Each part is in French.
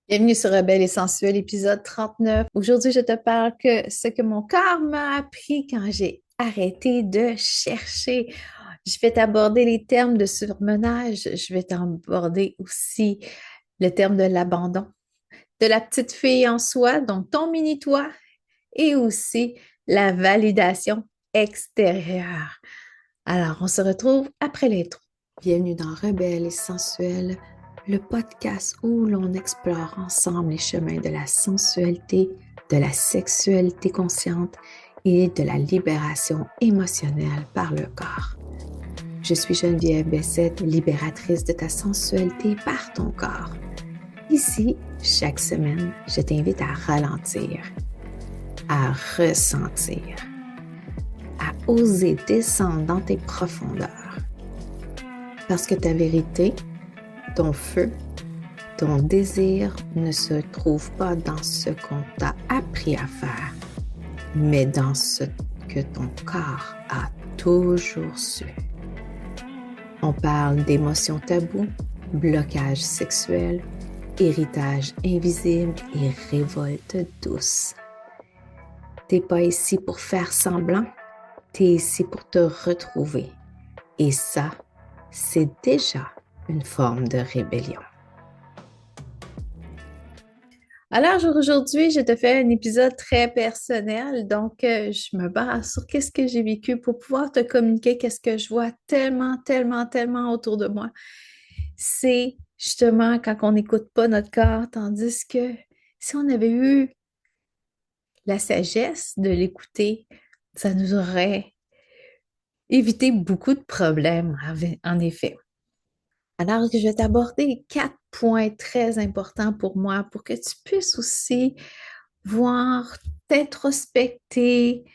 Bienvenue sur Rebelle et Sensuelle, épisode 39. Aujourd'hui, je te parle que ce que mon corps m'a appris quand j'ai arrêté de chercher. Je vais t'aborder les termes de surmenage. Je vais t'aborder aussi le terme de l'abandon, de la petite fille en soi, donc ton mini-toi, et aussi la validation extérieure. Alors, on se retrouve après l'intro. Bienvenue dans Rebelle et Sensuelle, le podcast où l'on explore ensemble les chemins de la sensualité, de la sexualité consciente et de la libération émotionnelle par le corps. Je suis Geneviève Bessette, libératrice de ta sensualité par ton corps. Ici, chaque semaine, je t'invite à ralentir, à ressentir, à oser descendre dans tes profondeurs. Parce que ta vérité, ton feu, ton désir ne se trouve pas dans ce qu'on t'a appris à faire, mais dans ce que ton corps a toujours su. On parle d'émotions tabous, blocage sexuel, héritage invisible et révolte douce. T'es pas ici pour faire semblant, t'es ici pour te retrouver. Et ça, c'est déjà une forme de rébellion. Alors aujourd'hui, je te fais un épisode très personnel, donc je me base sur qu'est-ce que j'ai vécu pour pouvoir te communiquer qu'est-ce que je vois tellement, tellement, tellement autour de moi. C'est justement quand on n'écoute pas notre corps, tandis que si on avait eu la sagesse de l'écouter, ça nous aurait évité beaucoup de problèmes, en effet. Alors, je vais t'aborder 4 points très importants pour moi pour que tu puisses aussi voir, t'introspecter,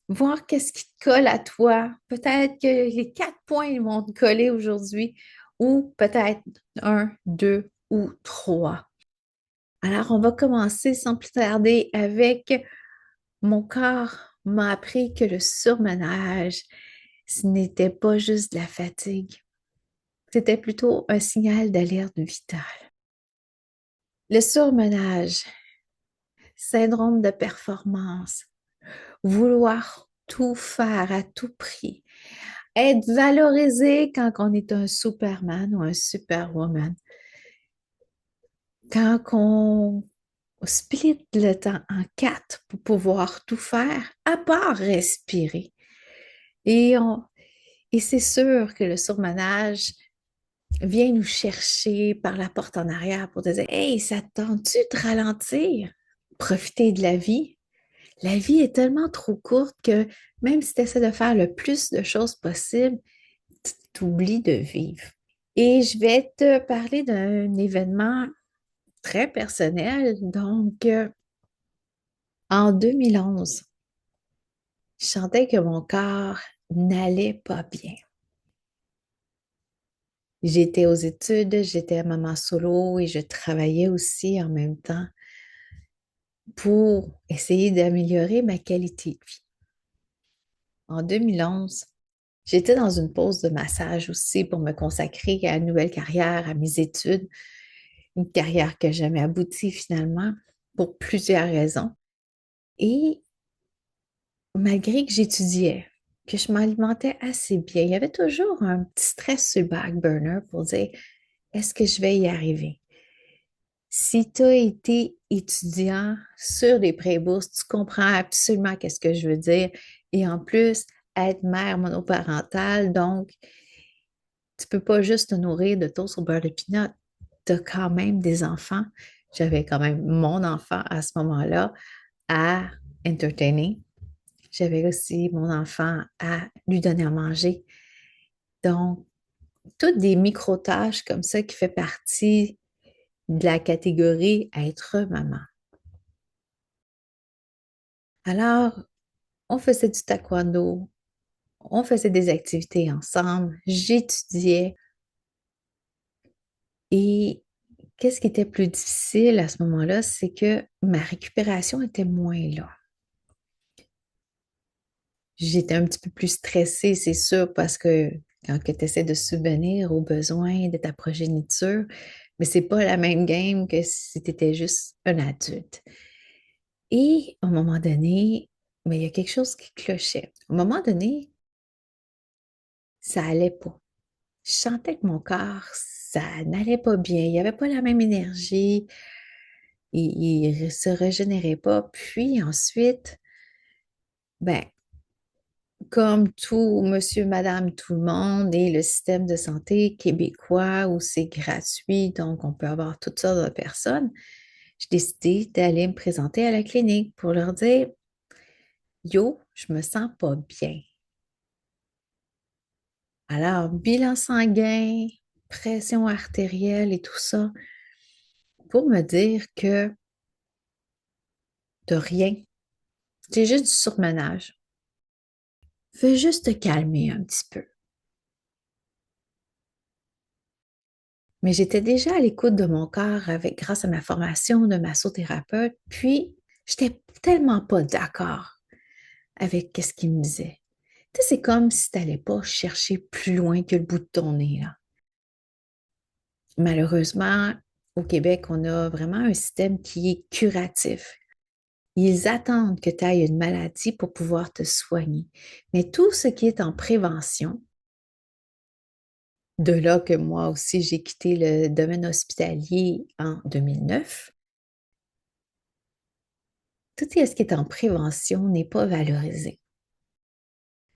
voir qu'est-ce qui te colle à toi. Peut-être que les 4 points ils vont te coller aujourd'hui ou peut-être un, deux ou trois. Alors, on va commencer sans plus tarder avec mon corps m'a appris que le surmenage, ce n'était pas juste de la fatigue. C'était plutôt un signal d'alerte vitale. Le surmenage, syndrome de performance, vouloir tout faire à tout prix, être valorisé quand on est un Superman ou un Superwoman, quand on split le temps en quatre pour pouvoir tout faire, à part respirer. Et, et c'est sûr que le surmenage vient nous chercher par la porte en arrière pour te dire, hey, ça te tente-tu de ralentir? Profiter de la vie. La vie est tellement trop courte que même si tu essaies de faire le plus de choses possible, tu oublies de vivre. Et je vais te parler d'un événement très personnel. Donc, en 2011, je sentais que mon corps n'allait pas bien. J'étais aux études, j'étais maman solo et je travaillais aussi en même temps pour essayer d'améliorer ma qualité de vie. En 2011, j'étais dans une pause de massage aussi pour me consacrer à une nouvelle carrière, à mes études, une carrière que j'ai jamais aboutie finalement pour plusieurs raisons. Et malgré que j'étudiais, que je m'alimentais assez bien, il y avait toujours un petit stress sur le back burner pour dire, est-ce que je vais y arriver? Si tu as été étudiant sur des prébourses, tu comprends absolument qu'est-ce que je veux dire. Et en plus, être mère monoparentale, donc tu peux pas juste te nourrir de toast au beurre de pinot. Tu as quand même des enfants. J'avais quand même mon enfant à ce moment-là à entertainer. J'avais aussi mon enfant à lui donner à manger. Donc, toutes des micro-tâches comme ça qui fait partie de la catégorie être maman. Alors, on faisait du taekwondo, on faisait des activités ensemble, j'étudiais et qu'est-ce qui était plus difficile à ce moment-là, c'est que ma récupération était moins là. J'étais un petit peu plus stressée, c'est sûr, parce que quand tu essaies de subvenir aux besoins de ta progéniture, Mais c'est pas la même game que si tu étais juste un adulte. Et à un moment donné, mais il y a quelque chose qui clochait. À un moment donné, ça allait pas. Je sentais que mon corps, ça n'allait pas bien. Il n'y avait pas la même énergie. Il ne se régénérait pas. Puis ensuite, ben, comme tout monsieur, madame, tout le monde et le système de santé québécois où c'est gratuit, donc on peut avoir toutes sortes de personnes, j'ai décidé d'aller me présenter à la clinique pour leur dire, yo, je me sens pas bien. Alors, bilan sanguin, pression artérielle et tout ça, pour me dire que de rien, c'est juste du surmenage. Fais juste te calmer un petit peu. Mais j'étais déjà à l'écoute de mon corps avec, grâce à ma formation de massothérapeute, puis j'étais tellement pas d'accord avec ce qu'il me disait. Tu sais, c'est comme si tu n'allais pas chercher plus loin que le bout de ton nez, là. Malheureusement, au Québec, on a vraiment un système qui est curatif. Ils attendent que tu aies une maladie pour pouvoir te soigner. Mais tout ce qui est en prévention, de là que moi aussi j'ai quitté le domaine hospitalier en 2009, tout ce qui est en prévention n'est pas valorisé.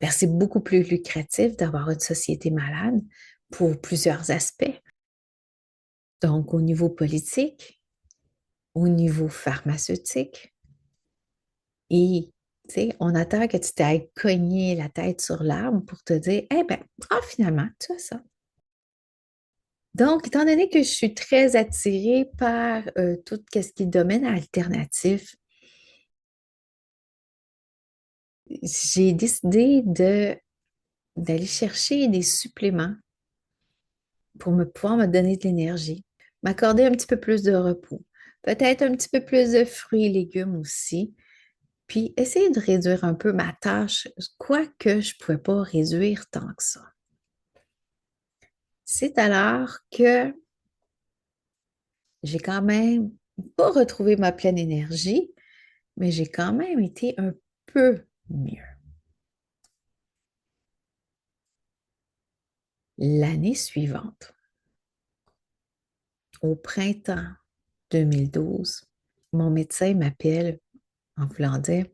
Ben, c'est beaucoup plus lucratif d'avoir une société malade pour plusieurs aspects. Donc, au niveau politique, au niveau pharmaceutique, et tu sais, on attend que tu t'ailles cogner la tête sur l'arbre pour te dire, eh bien, finalement, tu as ça. Donc, étant donné que je suis très attirée par tout ce qui est domaine alternatif, j'ai décidé d'aller chercher des suppléments pour pouvoir me donner de l'énergie, m'accorder un petit peu plus de repos, peut-être un petit peu plus de fruits et légumes aussi, puis essayer de réduire un peu ma tâche, quoique je ne pouvais pas réduire tant que ça. C'est alors que j'ai quand même pas retrouvé ma pleine énergie, mais j'ai quand même été un peu mieux. L'année suivante, au printemps 2012, mon médecin m'appelle en voulant dire,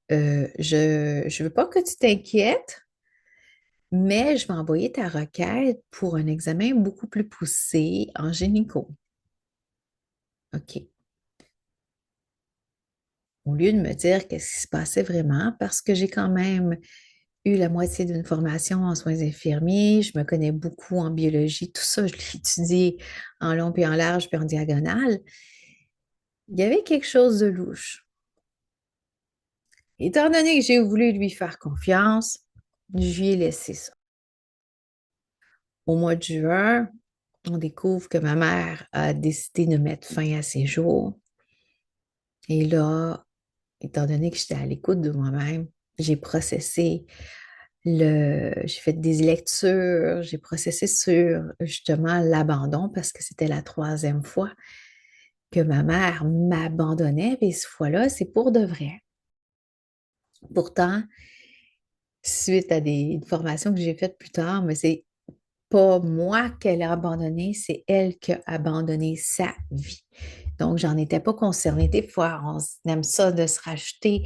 je ne veux pas que tu t'inquiètes, mais je vais envoyer ta requête pour un examen beaucoup plus poussé en gynéco. OK. Au lieu de me dire qu'est-ce qui se passait vraiment, parce que j'ai quand même eu la moitié d'une formation en soins infirmiers, je me connais beaucoup en biologie, tout ça, je l'ai étudié en long puis en large puis en diagonale. Il y avait quelque chose de louche. Étant donné que j'ai voulu lui faire confiance, je lui ai laissé ça. Au mois de juin, on découvre que ma mère a décidé de mettre fin à ses jours. Et là, étant donné que j'étais à l'écoute de moi-même, j'ai processé j'ai fait des lectures, j'ai processé sur justement l'abandon parce que c'était la troisième fois que ma mère m'abandonnait, et cette fois-là, c'est pour de vrai. Pourtant, suite à une formation que j'ai faite plus tard, mais c'est pas moi qu'elle a abandonné, c'est elle qui a abandonné sa vie. Donc, j'en étais pas concernée. Des fois, on aime ça de se rajouter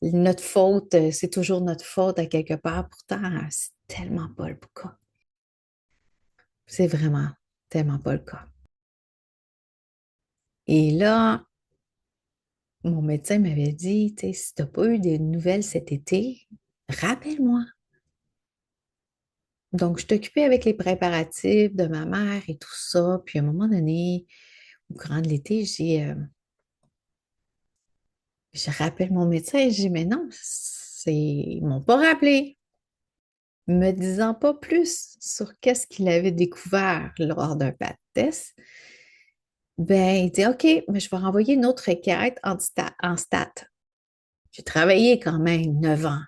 notre faute, c'est toujours notre faute à quelque part. Pourtant, c'est tellement pas le cas. C'est vraiment tellement pas le cas. Et là, mon médecin m'avait dit, tu sais, si tu n'as pas eu de nouvelles cet été, rappelle-moi. Donc, je t'occupais avec les préparatifs de ma mère et tout ça. Puis, à un moment donné, au courant de l'été, je rappelle mon médecin et je dis, mais non, ils m'ont pas rappelé, me disant pas plus sur qu'est-ce qu'il avait découvert lors d'un pas de test. Ben, il dit, OK, mais je vais renvoyer une autre requête en stat. J'ai travaillé quand même 9 ans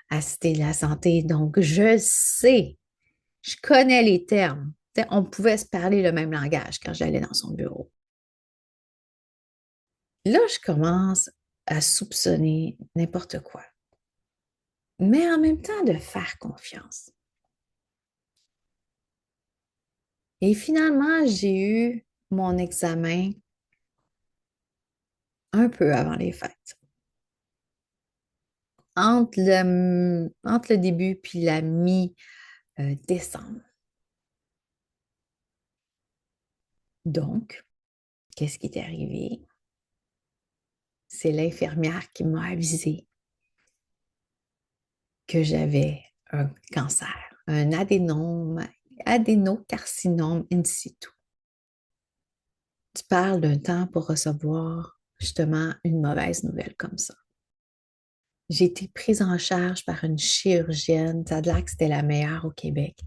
à Cité de la Santé, donc je sais, je connais les termes. On pouvait se parler le même langage quand j'allais dans son bureau. Là, je commence à soupçonner n'importe quoi, mais en même temps de faire confiance. Et finalement, j'ai eu mon examen un peu avant les fêtes. Entre le début puis la mi-décembre. Donc, qu'est-ce qui est arrivé? C'est l'infirmière qui m'a avisé que j'avais un cancer, un adénocarcinome in situ. Tu parles d'un temps pour recevoir justement une mauvaise nouvelle comme ça. J'ai été prise en charge par une chirurgienne. Ça a l'air que c'était la meilleure au Québec.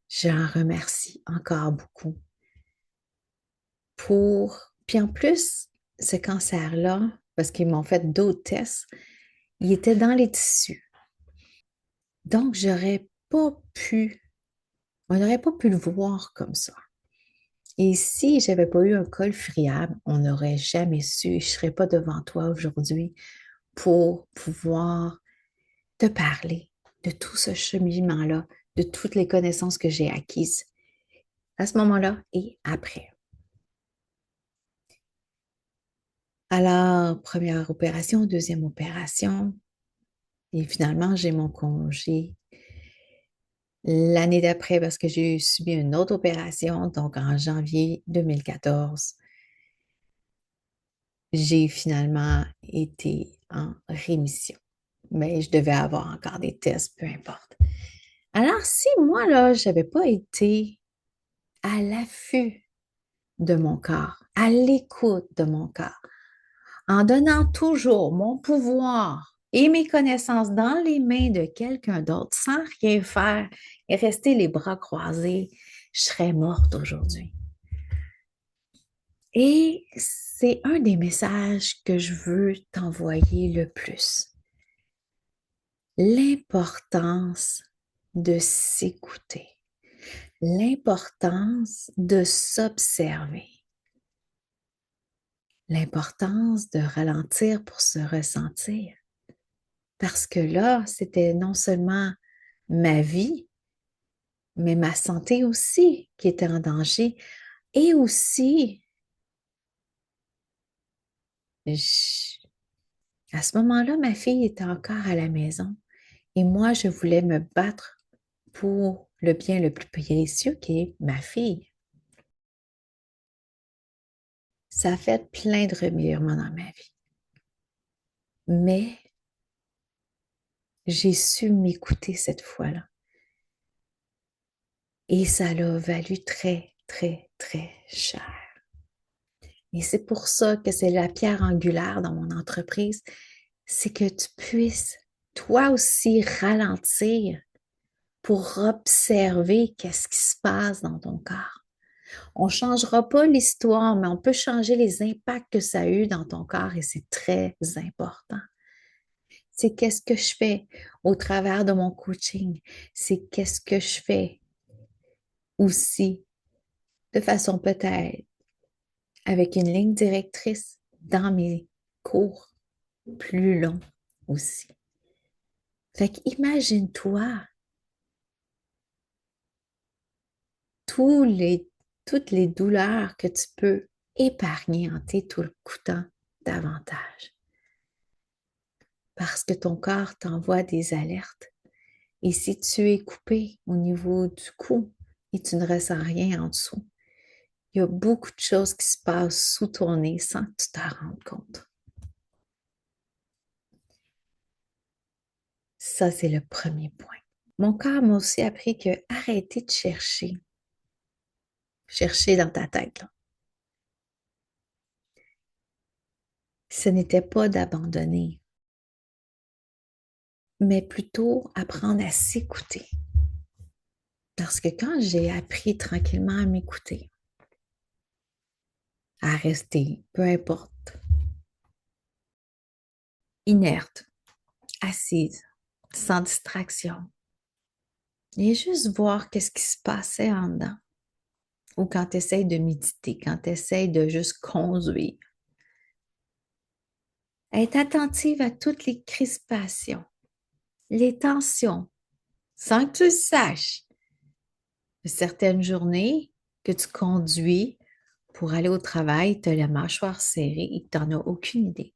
J'en remercie encore beaucoup Puis en plus, ce cancer-là, parce qu'ils m'ont fait d'autres tests, il était dans les tissus. Donc, on n'aurait pas pu le voir comme ça. Et si j'avais pas eu un col friable, on n'aurait jamais su. Je serais pas devant toi aujourd'hui pour pouvoir te parler de tout ce cheminement-là, de toutes les connaissances que j'ai acquises à ce moment-là et après. Alors, première opération, deuxième opération, et finalement, j'ai mon congé l'année d'après parce que j'ai subi une autre opération. Donc, en janvier 2014, j'ai finalement été en rémission. Mais je devais avoir encore des tests, peu importe. Alors, si moi, là, je n'avais pas été à l'affût de mon corps, à l'écoute de mon corps, en donnant toujours mon pouvoir et mes connaissances dans les mains de quelqu'un d'autre sans rien faire et rester les bras croisés, je serais morte aujourd'hui. Et c'est un des messages que je veux t'envoyer le plus. L'importance de s'écouter, l'importance de s'observer, l'importance de ralentir pour se ressentir. Parce que là, c'était non seulement ma vie, mais ma santé aussi qui était en danger. Et aussi, je- à ce moment-là, ma fille était encore à la maison et moi, je voulais me battre pour le bien le plus précieux qui est ma fille. Ça a fait plein de revirements dans ma vie. Mais j'ai su m'écouter cette fois-là. Et ça l'a valu très, très, très cher. Et c'est pour ça que c'est la pierre angulaire dans mon entreprise, c'est que tu puisses toi aussi ralentir pour observer qu'est-ce qui se passe dans ton corps. On ne changera pas l'histoire, mais on peut changer les impacts que ça a eu dans ton corps et c'est très important. C'est qu'est-ce que je fais au travers de mon coaching. C'est qu'est-ce que je fais aussi de façon peut-être avec une ligne directrice dans mes cours plus longs aussi. Fait qu'imagine-toi tous les, toutes les douleurs que tu peux épargner en t'écoutant davantage. Parce que ton corps t'envoie des alertes. Et si tu es coupé au niveau du cou et tu ne ressens rien en dessous, il y a beaucoup de choses qui se passent sous ton nez sans que tu t'en rendes compte. Ça, c'est le premier point. Mon corps m'a aussi appris que arrêter de chercher dans ta tête, là. Ce n'était pas d'abandonner, mais plutôt apprendre à s'écouter. Parce que quand j'ai appris tranquillement à m'écouter, à rester, peu importe, inerte, assise, sans distraction, et juste voir qu'est-ce qui se passait en dedans, ou quand tu essaies de méditer, quand tu essaies de juste conduire. Être attentive à toutes les crispations, les tensions, sans que tu le saches. Certaines journées que tu conduis pour aller au travail, tu as la mâchoire serrée et tu n'en as aucune idée.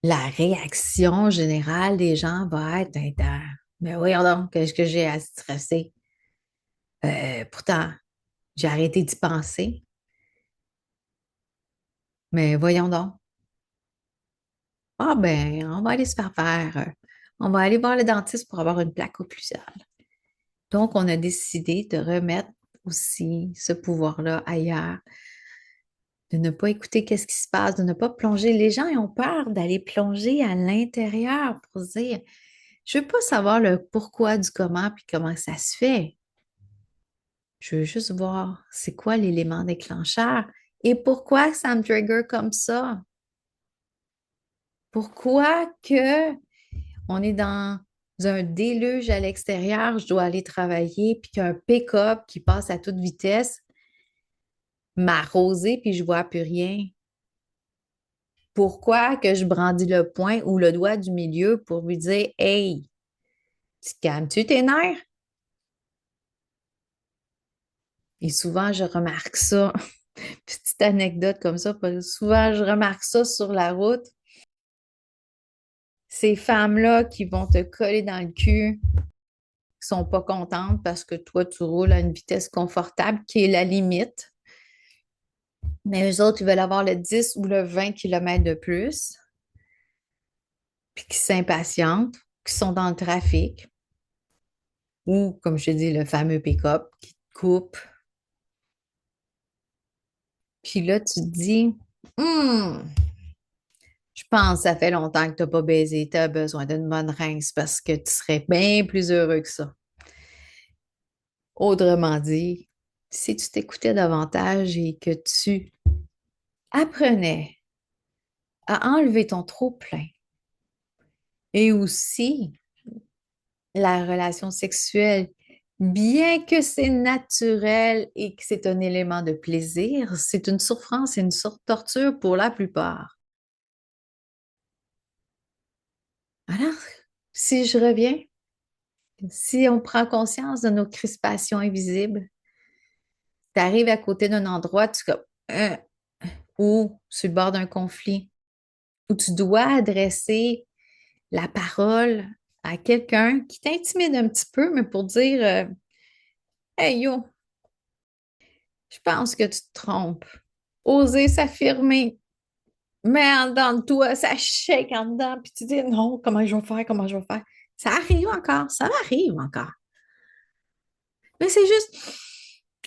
La réaction générale des gens va être intense. Mais voyons donc, qu'est-ce que j'ai à stresser? Pourtant, j'ai arrêté d'y penser. Mais voyons donc. Ah ben, on va aller se faire faire. On va aller voir le dentiste pour avoir une plaque occlusale. Donc, on a décidé de remettre aussi ce pouvoir-là ailleurs, de ne pas écouter qu'est-ce qui se passe, de ne pas plonger. Les gens ils ont peur d'aller plonger à l'intérieur pour se dire, je veux pas savoir le pourquoi du comment puis comment ça se fait. Je veux juste voir c'est quoi l'élément déclencheur et pourquoi ça me trigger comme ça. Pourquoi que on est dans un déluge à l'extérieur, je dois aller travailler, puis qu'un pick-up qui passe à toute vitesse m'a arrosé, puis je vois plus rien. Pourquoi que je brandis le poing ou le doigt du milieu pour lui dire Hey, tu calmes-tu tes nerfs? Et souvent, je remarque ça. Petite anecdote comme ça, parce que souvent, je remarque ça sur la route. Ces femmes-là qui vont te coller dans le cul, qui sont pas contentes parce que toi, tu roules à une vitesse confortable qui est la limite. Mais eux autres, ils veulent avoir le 10 ou le 20 kilomètres de plus, puis qui s'impatientent, qui sont dans le trafic, ou, comme je te dis, le fameux pick-up qui te coupe. Puis là, tu te dis, Hmm, je pense que ça fait longtemps que tu n'as pas baisé, tu as besoin d'une bonne rince parce que tu serais bien plus heureux que ça. Autrement dit, si tu t'écoutais davantage et que tu apprenais à enlever ton trop-plein et aussi la relation sexuelle, bien que c'est naturel et que c'est un élément de plaisir, c'est une souffrance et une sorte de torture pour la plupart. Alors, si je reviens, si on prend conscience de nos crispations invisibles, tu arrives à côté d'un endroit, tu es comme, ou sur le bord d'un conflit, où tu dois adresser la parole à quelqu'un qui t'intimide un petit peu, mais pour dire, Hey yo, je pense que tu te trompes. Oser s'affirmer, mais en dedans de toi, ça shake en dedans, puis tu dis non, comment je vais faire, comment je vais faire. Ça arrive encore, ça m'arrive encore. Mais c'est juste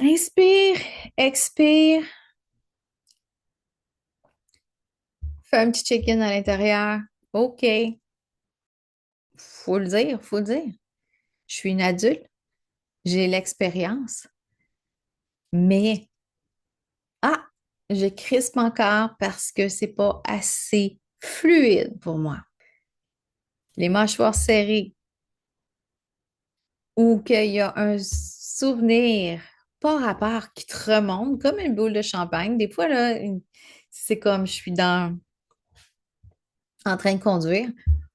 inspire, expire, fais un petit check-in à l'intérieur. OK, faut le dire, faut le dire. Je suis une adulte, j'ai l'expérience, mais ah, je crispe encore parce que c'est pas assez fluide pour moi. Les mâchoires serrées, ou qu'il y a un souvenir pas rapport qui te remonte comme une boule de champagne. Des fois, là, c'est comme je suis en train de conduire.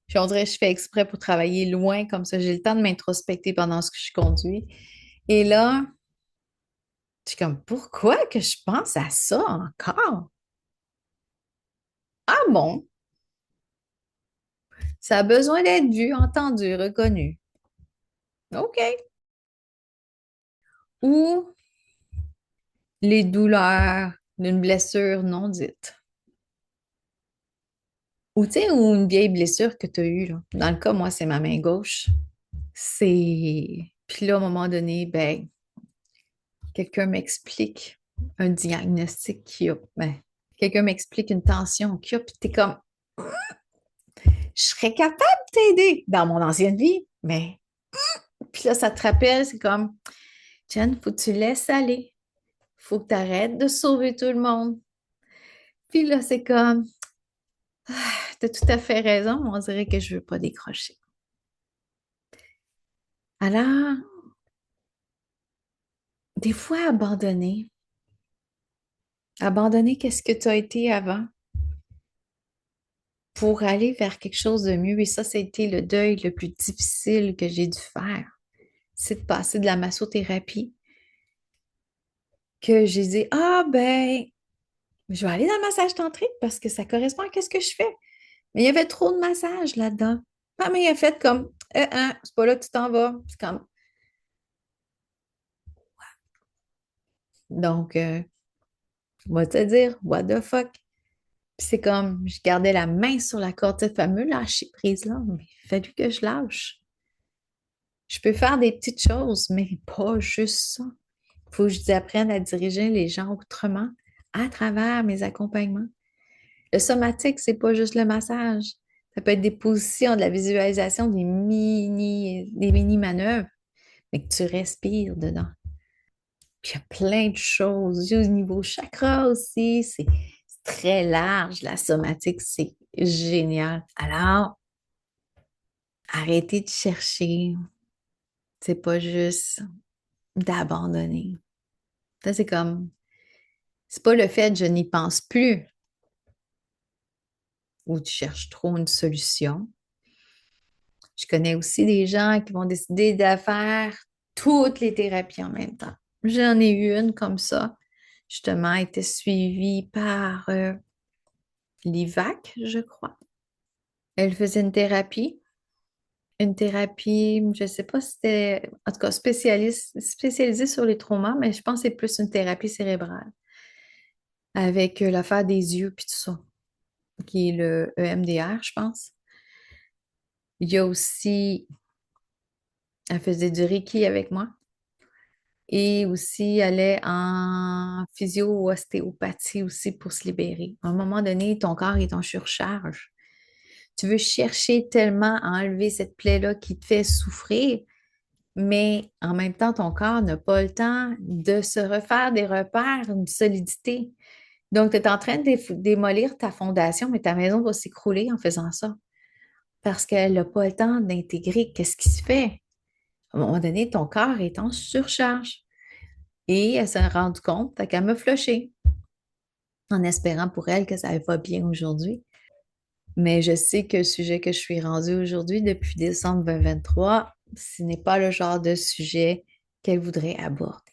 Puis on dirait que je fais exprès pour travailler loin, comme ça, j'ai le temps de m'introspecter pendant ce que je conduis. Et là, je suis comme, pourquoi que je pense à ça encore? Ah bon, ça a besoin d'être vu, entendu, reconnu. OK. Ou les douleurs d'une blessure non dite. Ou tu sais, ou une vieille blessure que tu as eue, là. Dans le cas, moi, c'est ma main gauche. C'est. Puis là, à un moment donné, ben, quelqu'un m'explique un diagnostic qu'il y a. Ben, quelqu'un m'explique une tension qu'il y a, puis t'es comme, je serais capable de t'aider dans mon ancienne vie, mais. Puis là, ça te rappelle, c'est comme, Jen, faut que tu laisses aller. Faut que tu arrêtes de sauver tout le monde. Puis là, c'est comme, t'as tout à fait raison, mais on dirait que je veux pas décrocher. Alors, des fois abandonner. Abandonner qu'est-ce que tu as été avant pour aller vers quelque chose de mieux. Et ça a été le deuil le plus difficile que j'ai dû faire. C'est de passer de la massothérapie que j'ai dit, ah ben, je vais aller dans le massage tantrique parce que ça correspond à ce que je fais. Mais il y avait trop de massages là-dedans. Ah, mais il a fait comme, c'est pas là que tu t'en vas. C'est comme, donc, on va te dire, what the fuck? Puis c'est comme, je gardais la main sur la corde, ce fameux lâcher prise là, mais il a fallu que je lâche. Je peux faire des petites choses, mais pas juste ça. Il faut que j'apprenne à diriger les gens autrement à travers mes accompagnements. Le somatique, c'est pas juste le massage. Ça peut être des positions, de la visualisation, des mini manœuvres, mais que tu respires dedans. Puis il y a plein de choses. Au niveau chakra aussi, c'est très large. La somatique, c'est génial. Alors, arrêtez de chercher. C'est pas juste d'abandonner. Ça, c'est comme, c'est pas le fait que je n'y pense plus ou tu cherches trop une solution. Je connais aussi des gens qui vont décider de faire toutes les thérapies en même temps. J'en ai eu une comme ça. Justement, elle était suivie par l'IVAC, je crois. Elle faisait une thérapie, je ne sais pas si c'était, en tout cas, spécialisée sur les traumas, mais je pense que c'est plus une thérapie cérébrale avec l'affaire des yeux puis tout ça, qui est le EMDR, je pense. Il y a aussi, elle faisait du Reiki avec moi et aussi elle allait en physio-ostéopathie aussi pour se libérer. À un moment donné, ton corps est en surcharge. Tu veux chercher tellement à enlever cette plaie-là qui te fait souffrir, mais en même temps, ton corps n'a pas le temps de se refaire des repères, une solidité. Donc, tu es en train de démolir ta fondation, mais ta maison va s'écrouler en faisant ça parce qu'elle n'a pas le temps d'intégrer qu'est-ce qui se fait. À un moment donné, ton corps est en surcharge. Et elle s'est rendue compte, fait qu'elle m'a flushé en espérant pour elle que ça va bien aujourd'hui. Mais je sais que le sujet que je suis rendue aujourd'hui depuis décembre 2023, ce n'est pas le genre de sujet qu'elle voudrait aborder.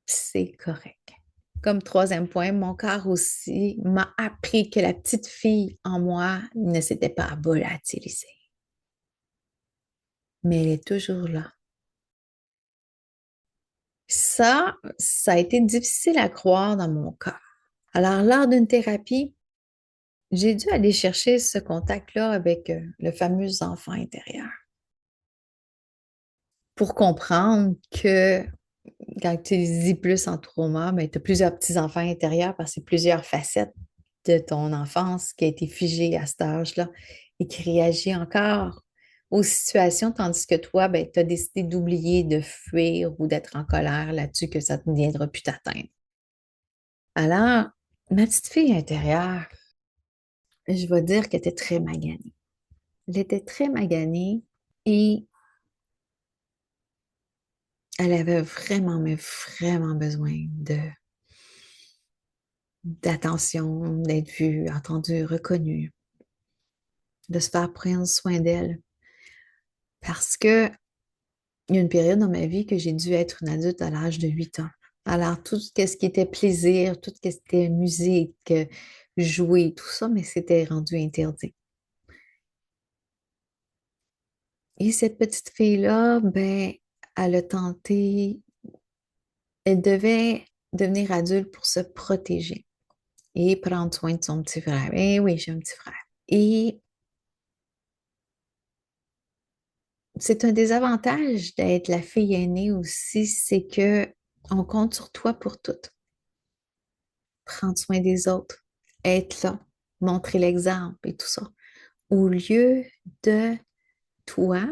C'est correct. Comme troisième point, mon corps aussi m'a appris que la petite fille en moi ne s'était pas volatilisée. Mais elle est toujours là. Ça a été difficile à croire dans mon cas. Alors, lors d'une thérapie, j'ai dû aller chercher ce contact-là avec le fameux enfant intérieur pour comprendre que quand tu dis plus en trauma, ben, tu as plusieurs petits-enfants intérieurs parce que c'est plusieurs facettes de ton enfance qui a été figée à cet âge-là et qui réagit encore aux situations, tandis que toi, ben, tu as décidé d'oublier, de fuir ou d'être en colère là-dessus que ça ne viendra plus t'atteindre. Alors, ma petite fille intérieure, je vais dire qu'elle était très maganée. Elle était très maganée et elle avait vraiment, mais vraiment besoin d'attention, d'être vue, entendue, reconnue, de se faire prendre soin d'elle. Parce que il y a une période dans ma vie que j'ai dû être une adulte à l'âge de 8 ans. Alors, tout ce qui était plaisir, tout ce qui était musique, jouer, tout ça, mais c'était rendu interdit. Et cette petite fille-là, ben, elle a tenté, elle devait devenir adulte pour se protéger et prendre soin de son petit frère. Eh oui, j'ai un petit frère. Et c'est un des avantages d'être la fille aînée aussi, c'est que on compte sur toi pour tout. Prendre soin des autres, être là, montrer l'exemple et tout ça. Au lieu de toi,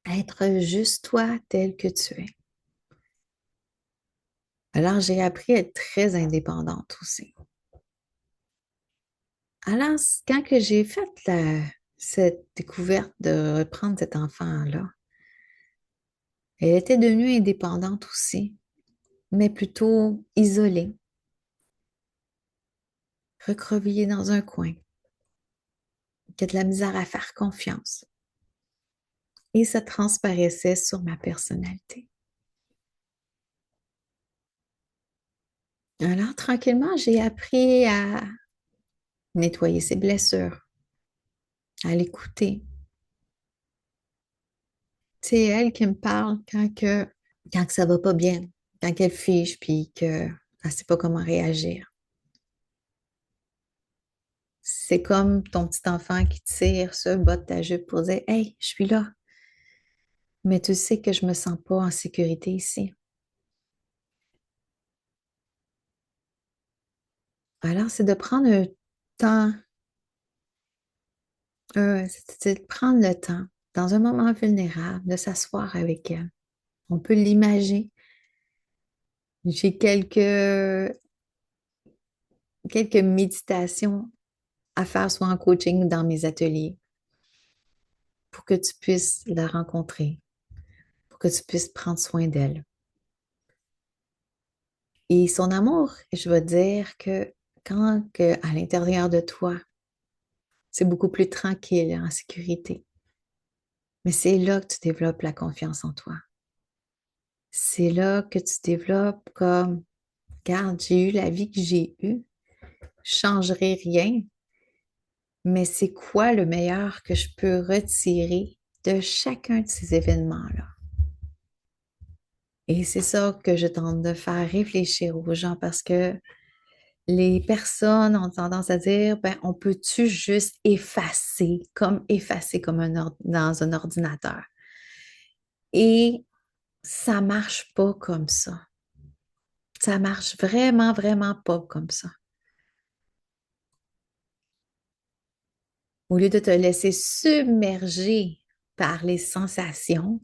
être juste toi tel que tu es. Alors, j'ai appris à être très indépendante aussi. Alors, quand que j'ai fait cette découverte de reprendre cet enfant-là, Elle était devenue indépendante aussi, mais plutôt isolée, recroquevillée dans un coin, qui a de la misère à faire confiance. Et ça transparaissait sur ma personnalité. Alors, tranquillement, j'ai appris à nettoyer ses blessures, à l'écouter. C'est elle qui me parle quand que ça va pas bien, quand elle fiche, puis qu'elle ne sait pas comment réagir. C'est comme ton petit enfant qui tire sur le bas de ta jupe pour dire, Hey, je suis là, mais tu sais que je me sens pas en sécurité ici. Alors, c'est de prendre un temps, c'est de prendre le temps, dans un moment vulnérable, de s'asseoir avec elle. On peut l'imaginer. J'ai quelques méditations à faire, soit en coaching ou dans mes ateliers, pour que tu puisses la rencontrer, pour que tu puisses prendre soin d'elle. Et son amour, je veux dire que quand que, à l'intérieur de toi, c'est beaucoup plus tranquille, en sécurité. Mais c'est là que tu développes la confiance en toi. C'est là que tu développes comme, regarde, j'ai eu la vie que j'ai eue, je changerai rien, mais c'est quoi le meilleur que je peux retirer de chacun de ces événements-là? Et c'est ça que je tente de faire réfléchir aux gens parce que les personnes ont tendance à dire, ben, on peut-tu juste effacer comme dans un ordinateur? Et ça marche pas comme ça. Ça marche vraiment, vraiment pas comme ça. Au lieu de te laisser submerger par les sensations,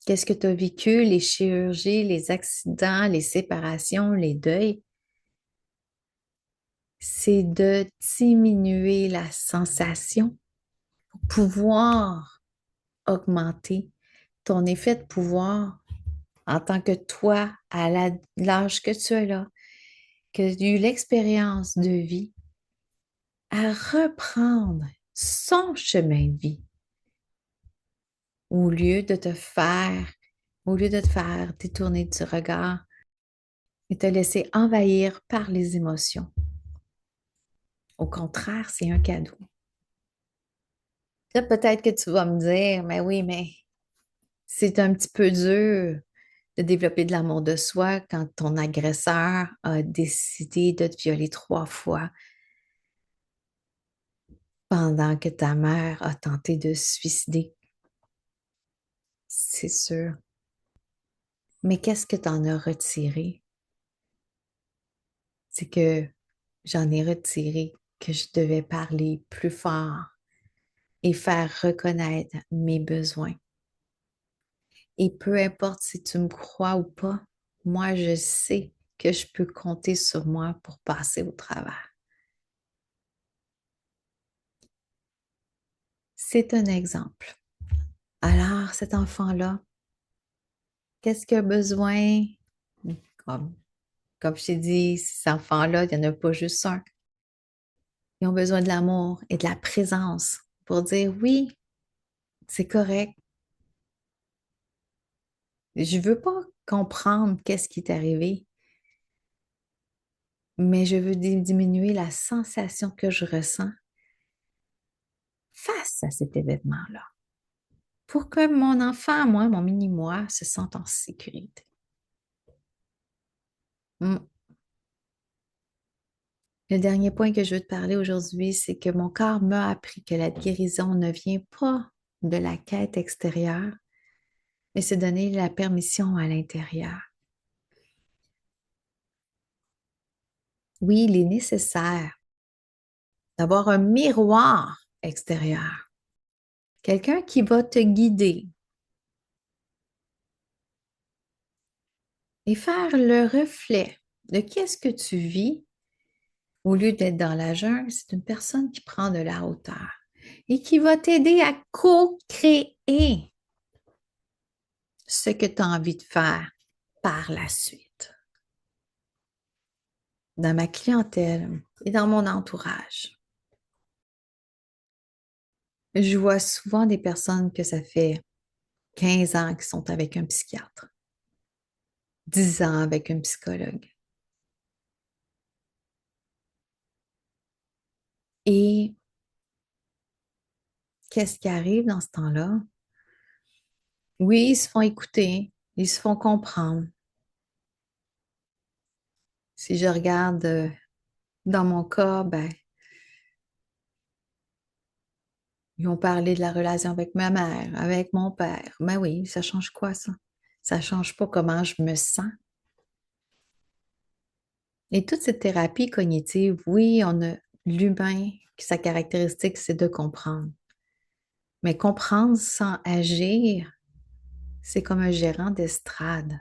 qu'est-ce que tu as vécu, les chirurgies, les accidents, les séparations, les deuils, c'est de diminuer la sensation pour pouvoir augmenter ton effet de pouvoir en tant que toi, à l'âge que tu as là, que tu as eu l'expérience de vie, à reprendre son chemin de vie au lieu de te faire, au lieu de te faire détourner du regard et te laisser envahir par les émotions. Au contraire, c'est un cadeau. Là, peut-être que tu vas me dire, mais oui, mais c'est un petit peu dur de développer de l'amour de soi quand ton agresseur a décidé de te violer 3 fois pendant que ta mère a tenté de se suicider. C'est sûr. Mais qu'est-ce que tu en as retiré? C'est que j'en ai retiré que je devais parler plus fort et faire reconnaître mes besoins. Et peu importe si tu me crois ou pas, moi, je sais que je peux compter sur moi pour passer au travers. C'est un exemple. Alors, cet enfant-là, qu'est-ce qu'il a besoin? Comme, comme je t'ai dit, ces enfants-là, il n'y en a pas juste un. Ils ont besoin de l'amour et de la présence pour dire oui, c'est correct. Je veux pas comprendre qu'est-ce qui est arrivé, mais je veux diminuer la sensation que je ressens face à cet événement-là pour que mon enfant, moi, mon mini-moi, se sente en sécurité. Mm. Le dernier point que je veux te parler aujourd'hui, c'est que mon corps m'a appris que la guérison ne vient pas de la quête extérieure, mais c'est donner la permission à l'intérieur. Oui, il est nécessaire d'avoir un miroir extérieur, quelqu'un qui va te guider et faire le reflet de qu'est-ce que tu vis au lieu d'être dans la jungle. C'est une personne qui prend de la hauteur et qui va t'aider à co-créer ce que tu as envie de faire par la suite. Dans ma clientèle et dans mon entourage, je vois souvent des personnes que ça fait 15 ans qui sont avec un psychiatre, 10 ans avec un psychologue. Et qu'est-ce qui arrive dans ce temps-là? Oui, ils se font écouter, ils se font comprendre. Si je regarde dans mon cas, ben, ils ont parlé de la relation avec ma mère, avec mon père. Ben oui, ça change quoi, ça? Ça change pas comment je me sens. Et toute cette thérapie cognitive, oui, on a l'humain, sa caractéristique, c'est de comprendre. Mais comprendre sans agir, c'est comme un gérant d'estrade.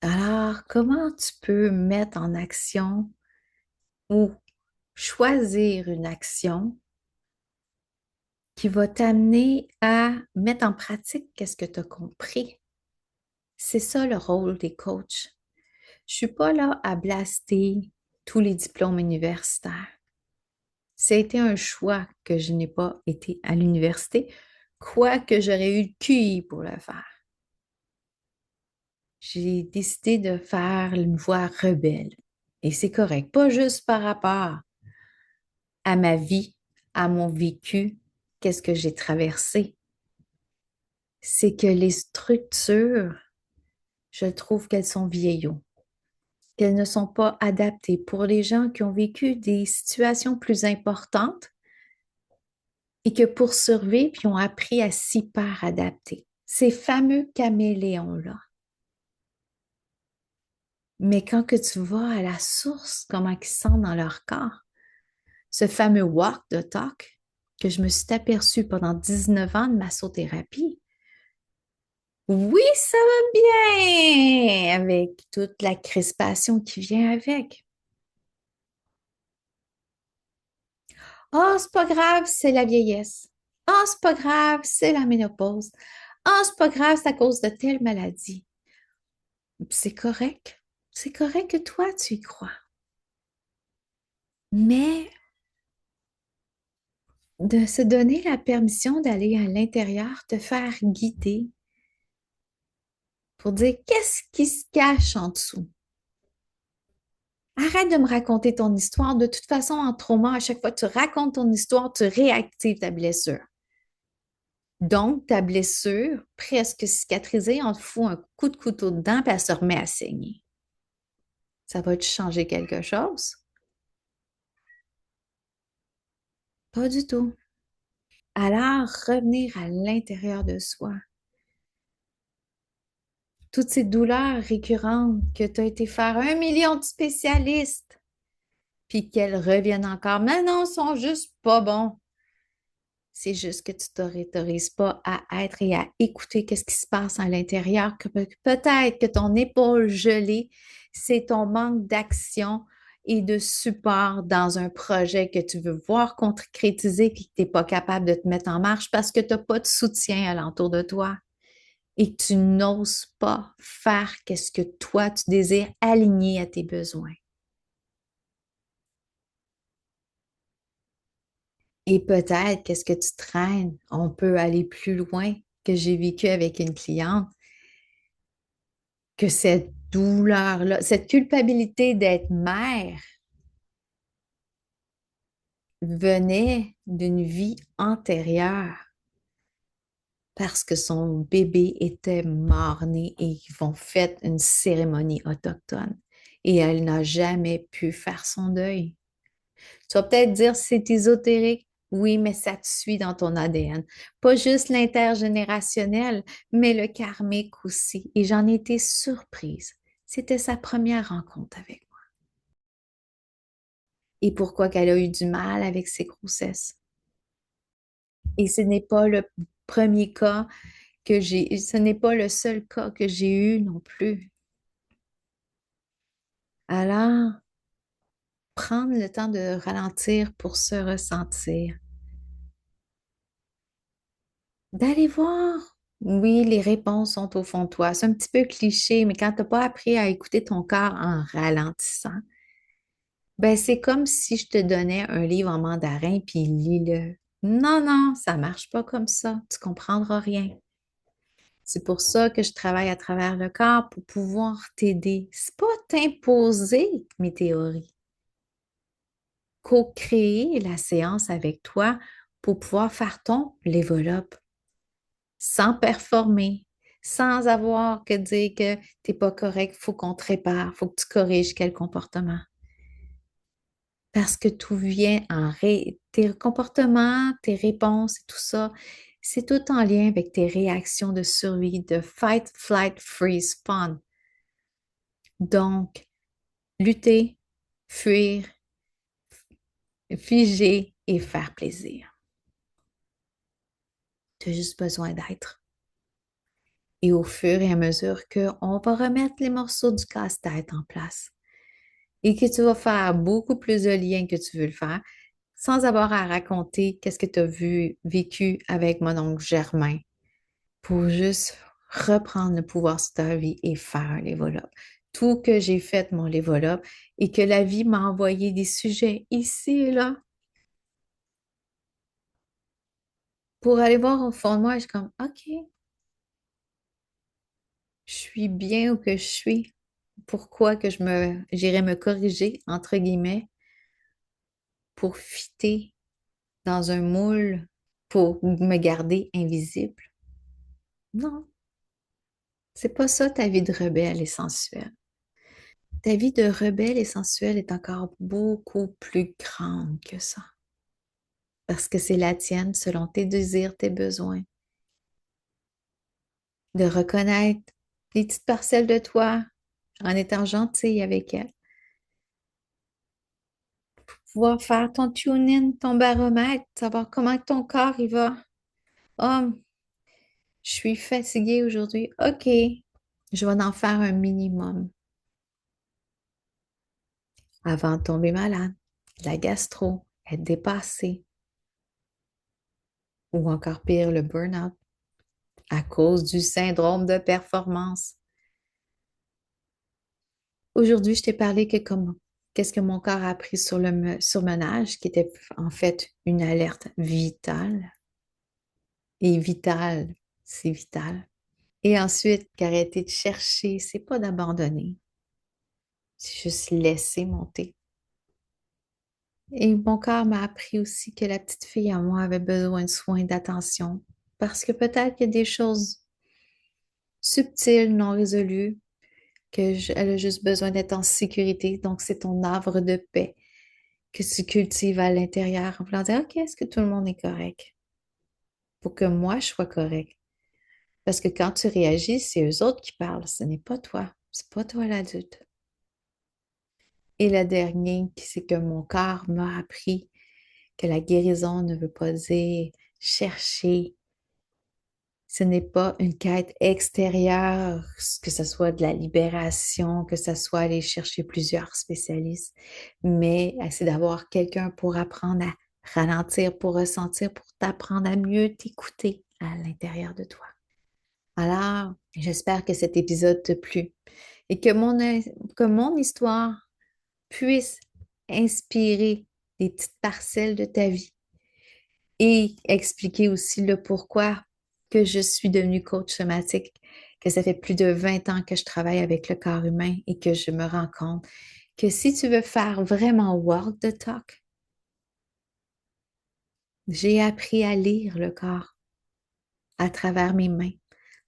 Alors, comment tu peux mettre en action ou choisir une action qui va t'amener à mettre en pratique qu'est-ce que tu as compris? C'est ça le rôle des coachs. Je suis pas là à blaster tous les diplômes universitaires. C'était un choix que je n'ai pas été à l'université, quoique j'aurais eu le QI pour le faire. J'ai décidé de faire une voie rebelle. Et c'est correct, pas juste par rapport à ma vie, à mon vécu, qu'est-ce que j'ai traversé. C'est que les structures, je trouve qu'elles sont vieillots, qu'elles ne sont pas adaptées pour les gens qui ont vécu des situations plus importantes et que pour survivre, ils ont appris à s'hyper adapter. Ces fameux caméléons-là. Mais quand que tu vas à la source, comment ils sentent dans leur corps, ce fameux walk the talk que je me suis aperçu pendant 19 ans de massothérapie, oui, ça va bien avec toute la crispation qui vient avec. Ah, c'est pas grave, c'est la vieillesse. Ah, c'est pas grave, c'est la ménopause. Ah, c'est pas grave, c'est à cause de telle maladie. C'est correct. C'est correct que toi, tu y crois. Mais de se donner la permission d'aller à l'intérieur, te faire guider pour dire qu'est-ce qui se cache en dessous. Arrête de me raconter ton histoire. De toute façon, en trauma, à chaque fois que tu racontes ton histoire, tu réactives ta blessure. Donc, ta blessure, presque cicatrisée, on te fout un coup de couteau dedans, puis elle se remet à saigner. Ça va te changer quelque chose? Pas du tout. Alors, revenir à l'intérieur de soi. Toutes ces douleurs récurrentes que tu as été faire 1 million de spécialistes, puis qu'elles reviennent encore. Mais non, ils sont juste pas bons. C'est juste que tu ne t'autorises pas à être et à écouter qu'est-ce qui se passe à l'intérieur, que peut-être que ton épaule gelée, c'est ton manque d'action et de support dans un projet que tu veux voir concrétiser et que tu n'es pas capable de te mettre en marche parce que tu n'as pas de soutien alentour de toi et que tu n'oses pas faire qu'est-ce que toi tu désires aligner à tes besoins. Et peut-être qu'est-ce que tu traînes, on peut aller plus loin que j'ai vécu avec une cliente, que cette douleur-là, cette culpabilité d'être mère venait d'une vie antérieure parce que son bébé était mort-né et ils vont faire une cérémonie autochtone et elle n'a jamais pu faire son deuil. Tu vas peut-être dire c'est ésotérique. Oui, mais ça te suit dans ton ADN. Pas juste l'intergénérationnel, mais le karmique aussi. Et j'en étais surprise. C'était sa première rencontre avec moi. Et pourquoi qu'elle a eu du mal avec ses grossesses. Et ce n'est pas le premier cas que j'ai eu, ce n'est pas le seul cas que j'ai eu non plus. Alors, prendre le temps de ralentir pour se ressentir, d'aller voir. Oui, les réponses sont au fond de toi. C'est un petit peu cliché, mais quand tu n'as pas appris à écouter ton corps en ralentissant, ben c'est comme si je te donnais un livre en mandarin puis lis-le. Non, non, ça marche pas comme ça. Tu comprendras rien. C'est pour ça que je travaille à travers le corps pour pouvoir t'aider. C'est pas t'imposer mes théories. Co-créer la séance avec toi pour pouvoir faire ton level up sans performer, sans avoir que dire que t'es pas correct, faut qu'on te répare, faut que tu corriges quel comportement. Parce que tout vient tes comportements, tes réponses et tout ça, c'est tout en lien avec tes réactions de survie, de fight, flight, freeze, fawn. Donc, lutter, fuir, figer et faire plaisir. Tu as juste besoin d'être. Et au fur et à mesure qu'on va remettre les morceaux du casse-tête en place et que tu vas faire beaucoup plus de liens que tu veux le faire sans avoir à raconter qu'est-ce que tu as vécu avec mon oncle Germain pour juste reprendre le pouvoir sur ta vie et faire un level up. Tout que j'ai fait mon level up et que la vie m'a envoyé des sujets ici et là pour aller voir au fond de moi, je suis comme, OK, je suis bien où que je suis. Pourquoi que j'irais me corriger, entre guillemets, pour fitter dans un moule, pour me garder invisible? Non, c'est pas ça ta vie de rebelle et sensuelle. Ta vie de rebelle et sensuelle est encore beaucoup plus grande que ça. Parce que c'est la tienne selon tes désirs, tes besoins. De reconnaître les petites parcelles de toi en étant gentille avec elles. Pouvoir faire ton tune-in, ton baromètre, savoir comment ton corps il va. Oh, je suis fatiguée aujourd'hui. OK, je vais en faire un minimum avant de tomber malade, la gastro, être dépassée ou encore pire, le burn-out à cause du syndrome de performance. Aujourd'hui, je t'ai parlé que comment, qu'est-ce que mon corps a appris sur le surmenage, qui était en fait une alerte vitale. Et vitale, c'est vital. Et ensuite, qu'arrêter de chercher, c'est pas d'abandonner, c'est juste laisser monter. Et mon corps m'a appris aussi que la petite fille à moi avait besoin de soins, d'attention, parce que peut-être qu'il y a des choses subtiles, non résolues, elle a juste besoin d'être en sécurité. Donc, c'est ton havre de paix que tu cultives à l'intérieur en voulant dire, OK, est-ce que tout le monde est correct? Pour que moi, je sois correct. Parce que quand tu réagis, c'est eux autres qui parlent, ce n'est pas toi. C'est pas toi l'adulte. Et le dernier, c'est que mon corps m'a appris que la guérison ne veut pas dire chercher. Ce n'est pas une quête extérieure, que ce soit de la libération, que ce soit aller chercher plusieurs spécialistes, mais c'est d'avoir quelqu'un pour apprendre à ralentir, pour ressentir, pour t'apprendre à mieux t'écouter à l'intérieur de toi. Alors, j'espère que cet épisode te plu et que mon histoire puisse inspirer des petites parcelles de ta vie et expliquer aussi le pourquoi que je suis devenue coach somatique, que ça fait plus de 20 ans que je travaille avec le corps humain et que je me rends compte que si tu veux faire vraiment walk the talk, j'ai appris à lire le corps à travers mes mains,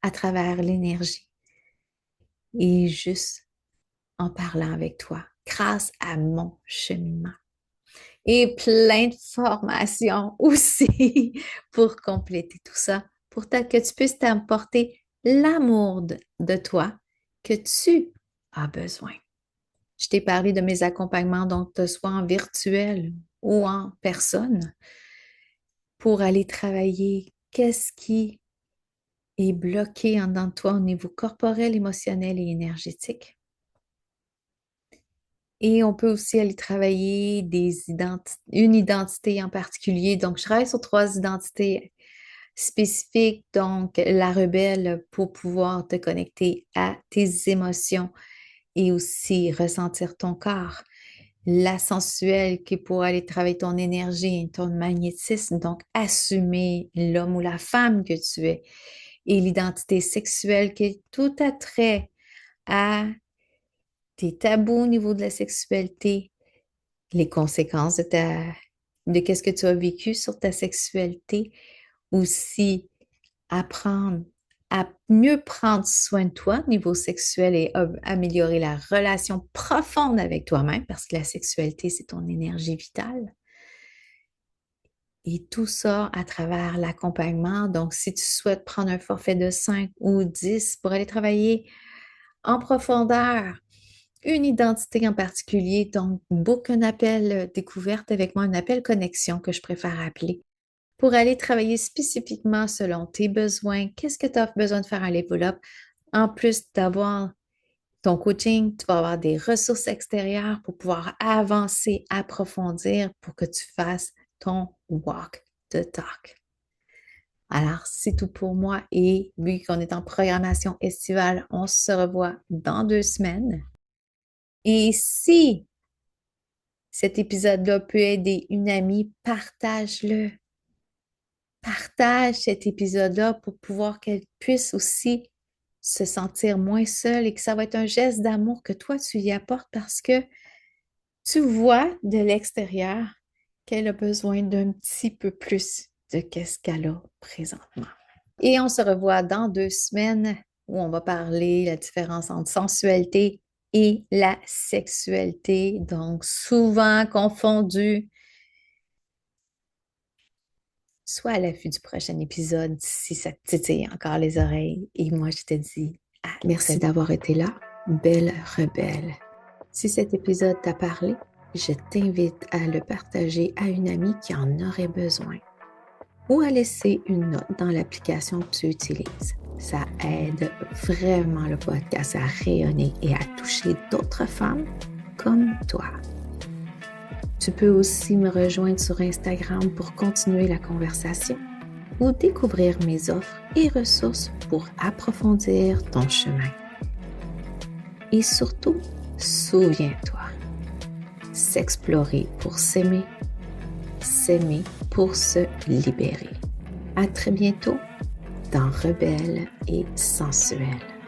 à travers l'énergie et juste en parlant avec toi grâce à mon cheminement. Et plein de formations aussi pour compléter tout ça, pour que tu puisses t'apporter l'amour de toi que tu as besoin. Je t'ai parlé de mes accompagnements, donc que ce soit en virtuel ou en personne, pour aller travailler qu'est-ce qui est bloqué en dedans de toi au niveau corporel, émotionnel et énergétique. Et on peut aussi aller travailler une identité en particulier. Donc, je travaille sur 3 identités spécifique, donc la rebelle, pour pouvoir te connecter à tes émotions et aussi ressentir ton corps. La sensuelle qui est pour aller travailler ton énergie et ton magnétisme, donc assumer l'homme ou la femme que tu es. Et l'identité sexuelle qui est tout attrait à tes tabous au niveau de la sexualité, les conséquences de qu'est-ce que tu as vécu sur ta sexualité, aussi apprendre à mieux prendre soin de toi au niveau sexuel et améliorer la relation profonde avec toi-même, parce que la sexualité, c'est ton énergie vitale. Et tout ça à travers l'accompagnement. Donc, si tu souhaites prendre un forfait de 5 ou 10 pour aller travailler en profondeur, une identité en particulier, donc book un appel découverte avec moi, un appel connexion que je préfère appeler, pour aller travailler spécifiquement selon tes besoins, qu'est-ce que tu as besoin de faire à level up. En plus d'avoir ton coaching, tu vas avoir des ressources extérieures pour pouvoir avancer, approfondir pour que tu fasses ton walk the talk. Alors, c'est tout pour moi et vu qu'on est en programmation estivale, on se revoit dans 2 semaines. Et si cet épisode-là peut aider une amie, partage-le. Partage cet épisode-là pour pouvoir qu'elle puisse aussi se sentir moins seule et que ça va être un geste d'amour que toi, tu y apportes parce que tu vois de l'extérieur qu'elle a besoin d'un petit peu plus de ce qu'elle a présentement. Et on se revoit dans 2 semaines où on va parler de la différence entre sensualité et la sexualité, donc souvent confondues. Sois à l'affût du prochain épisode si ça te titille encore les oreilles. Et moi, je te dis, merci d'avoir été là, belle rebelle. Si cet épisode t'a parlé, je t'invite à le partager à une amie qui en aurait besoin ou à laisser une note dans l'application que tu utilises. Ça aide vraiment le podcast à rayonner et à toucher d'autres femmes comme toi. Tu peux aussi me rejoindre sur Instagram pour continuer la conversation ou découvrir mes offres et ressources pour approfondir ton chemin. Et surtout, souviens-toi, s'explorer pour s'aimer pour se libérer. À très bientôt dans Rebelle et sensuelle.